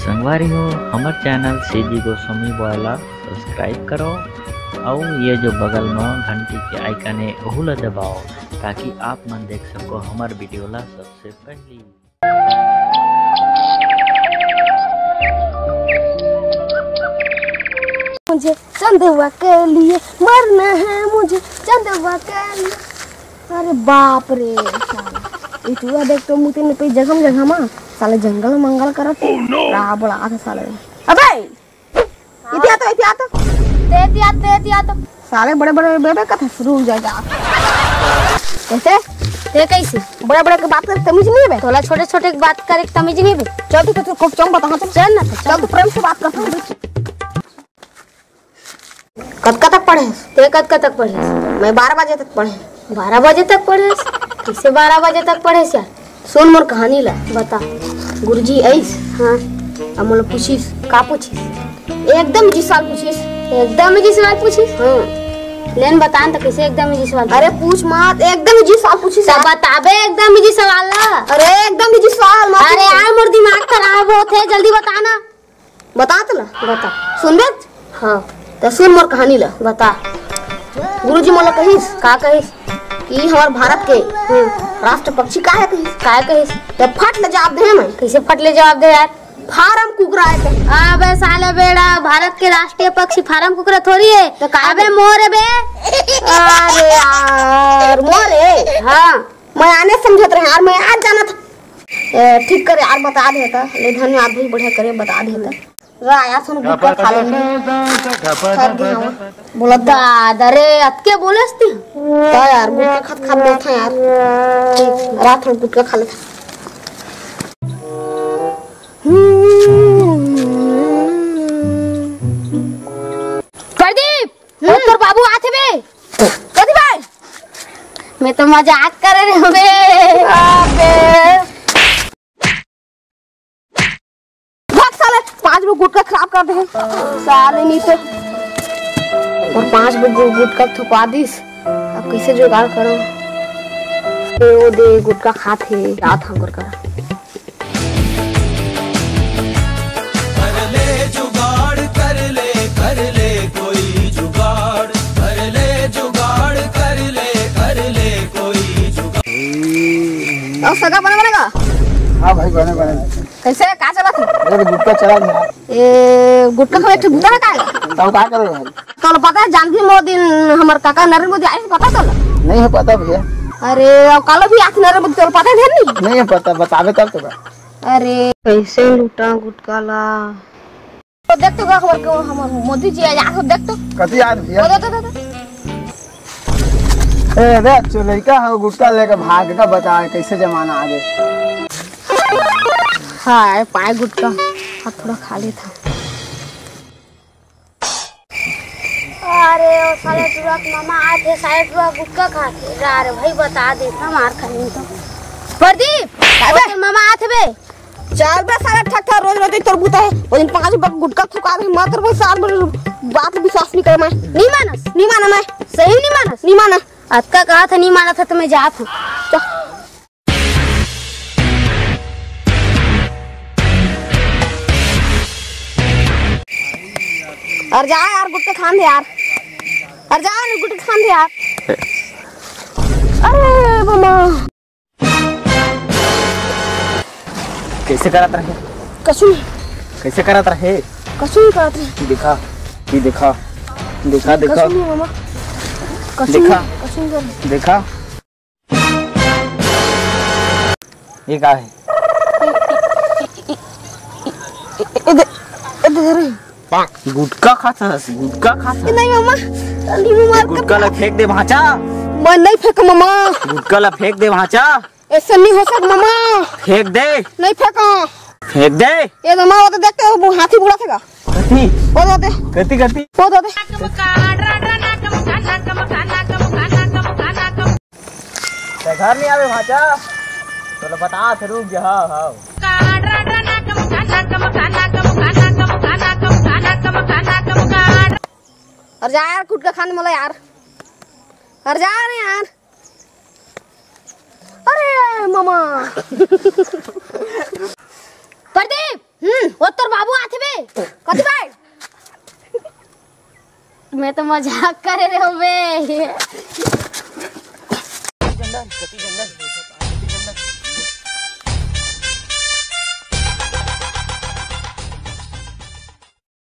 संगवारी हो हमार चैनल सीजी गोस्वामी वाला सब्सक्राइब करो और ये जो बगल में घंटी के आइकन है वह ला दबाओ ताकि आप मन देख सको हमार वीडियो ला सबसे पहले। मुझे चंदवा के लिए मरना है, मुझे चंदवा के लिए। अरे बाप रे इतना देख तो मुझे नहीं पे जगह जगह में साले जंगल मंगल करत रहा बड़ा था साले। अबे इतिया तो साले बड़े बड़े बेबे कथा शुरू हो जाएगा। कैसे ते कैसे बड़े बड़े के बात कर तमीज नहीं है तोला छोटे छोटे बात करे तमीज नहीं बे। चल तू को चम बता चल ना चल तू प्रेम से बात कर। कब तक पढ़े ते कब तक पढ़े? मैं 12 बजे तक पढ़े। 12 बजे तक पढ़े? किसे 12 बजे तक पढ़े यार? सुन मोर कहानी ला बता। गुरुजी आइस हाँ हमल पूछिस का पूछिस? एकदम जी सवाल पूछिस। एकदम जी सवाल पूछिस? हां लेन बता न कैसे एकदम जी सवाल? अरे पूछ मत एकदम जी सवाल पूछिस। सब बताबे एकदम जी सवाल ला। अरे एकदम जी सवाल मत। अरे यार मोर दिमाग खराब होत है जल्दी बता ना। बता तो ला बता। सुन बे हां तो सुन मोर कहानी ला बता। गुरुजी मोला कहिस का कहिस कि हमार भारत के राष्ट्र पक्षी का है कहिस। का कहिस तो फट ले जवाब दे मैं कैसे फट ले जवाब दे यार? फार्म कुकरा है। अबे साले बेड़ा भारत के राष्ट्रीय पक्षी फार्म कुकरा थोड़ी है तो का अबे मोर है बे। अरे यार मोरे हाँ मैं आने समझत रहे यार मैं आज जाना था। ठीक करे यार बता देता ले धन्यवाद भाई बढ़िया करे बता देता राया सुन गुटका खा ले बोला दादा रे अतके बोलस ती तो यार गुटका खा बैठा यार रात में गुटका खा लेता। प्रदीप तोर बाबू आथे बे। कदी भाई मैं तो मजाक कर रहे बे। अबे भाग साले 5 बजे गुटका खराब कर दे साले नहीं तो और 5 बजे गुटका थुपा दिस। अब कैसे जुगाड़ करो ओ दे गुटका खाते रात हम कर कोई जुगाड़ कर ले कोई जुगाड़। और सगा बनेगा। हाँ भाई बने कैसे का चला थी? अरे गुटका चला गया। ए गुटका खाए थे बुता का तब क्या करो भाई? तो पता है जानकी मोदी हमार काका नरेंद्र मोदी आए पता तो नहीं है पता भैया। अरे और कल भी आके नरेंद्र मोदी तो पता है नहीं है पता बतावे तब तो। अरे कैसे लूटा गुटका ला तो देख तो खबर को हमार मोदी जी आ जा देख तो कति याद भैया। दे ए रे चो लड़का है गुटका लेकर भाग का बता कैसे जमाना आ गए। हाय पाए गुटका हाथ थोड़ा खाली था। अरे ओ साले तुरंत मामा आते साले तुरंत गुटका खाते रे भाई बता देता मार खानी तो। प्रदीप अबे मामा आते बे। चल बे सारा ठट्ठा रोज तोर बुता है वो दिन 5 बजे गुटका थुका दे मत वो साल बात विश्वास नहीं करे मैं नहीं माना मैं सही नहीं माना अतका कहा था नहीं माना था तो मैं जात हूँ। और जा यार गुटका खान दे यार और जा गुटका खान दे यार। अरे मामा कैसे करत रहे? कसुई कैसे करत रहे? कसुई करत रहे। दिखा ये दिखा दिखा दिखा कसुई मामा कसुई दिखा कसुई कर देखा ये क्या है? इधर गुटका खाता है गुटका खाता। नहीं मामा नींबू मार गुटका ला फेंक दे भाचा। मैं नहीं फेंक मामा गुटका ला फेंक दे भाचा। ऐसा नहीं हो सकता मामा फेंक दे नहीं फेंका फेंक दे। ये मामा वो तो देखते हो हाथी बुला थेगा कति वो दे कति कति वो दे घर नहीं आवे भाचा तो बता थे रुक जा। हाँ और जा यार गुटका खाने वाला यार और जा रहे यार। अरे मामा प्रदीप वो तोर मैं तो मजाक कर रहे हो बे।